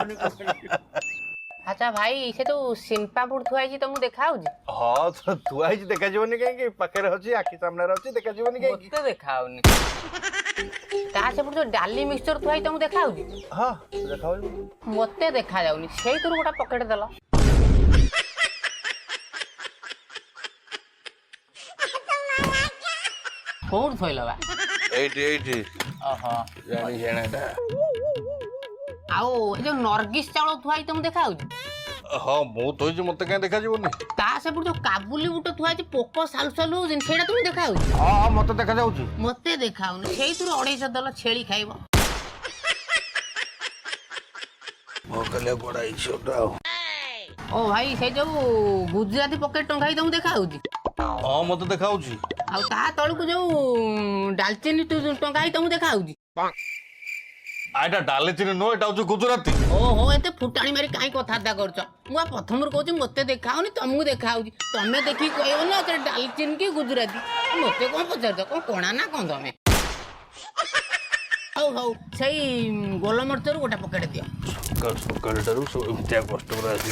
अच्छा भाई से तो सिंपापुर थुआई तुमको देखा हाँ तो थुआई देखा जीवनी कहीं पाखे अच्छी आखि सामने अच्छी देखा जीवनी कहीं मत देखा से जो डाली मिक्सचर थुआई तुमको देखा हाँ देखा मत देखा जाऊनी से गोटे पकेट देल कौन थोइल बा एठी ओहो जानी जेणाटा आओ ए जो नरगिस चावल थुआई तुमको देखा हाँ मु तो मत कहीं देखा जीवनी ता से जो काबुली बुट थुआई पोक सालु सालु सेटा तुम देखा हाँ हाँ मत देखा जाउची मते देखाउनी से 250 दल छेली खाइबो मो कले बड़ा इच्छा ओ भाई से जो गुजराती पकेट टंगाई तुमको देखा हाँ मत देखा आ ता तळकु जो डालचीनी टंगाई तुमको देखा आइटा डाले चिनी नो एटा हूँ गुजराती ओहो एते फुटाणी मारी काई कथाता करछ मुआ प्रथम रू कहूँ मते देखाउनी तुमको देखा तमे देखी कहयो ना ते डालचीन की गुजराती मते कोन पचार कोन कोणा ना कोन तमे हौ हौ सेई गोलमरचरू गोटा पकेट दियो कड़टारू सब एमतिया कस्टमर आसी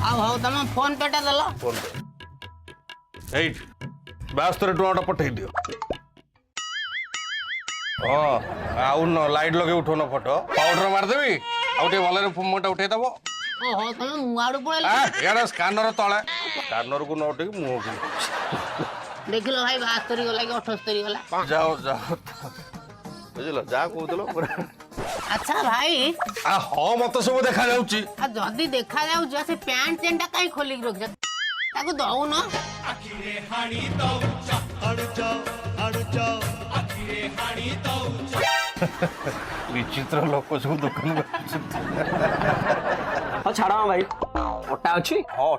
हौ हौ तमे फोन पेटा देलो फोन पे एट 72 टଙ୍କା पठेई दियो हाँ आउ न लाइट लगे उठो न फोटो पाउडर मारदेवी आउ टे भले मोटा उठे दबो ओहो तमे मुआडू पळेला यार स्कैनर तळे स्कैनर को न उठे मुंह को देखिलो भाई 72 गला कि 78 गला जाओ जाओ बुझलो जा कहूतलो अच्छा भाई आ हो मत सब देखा जाउची आ जदी देखा जाउ जसे पैंट चेंटा काई खोली के रख ताको दऊ न आखिरे हाणी दऊ अड़ जाओ आखिरे हाणी दऊ विचित्र लोक सब दुकान हाँ छाड़ा भाई अटा अच्छी हाँ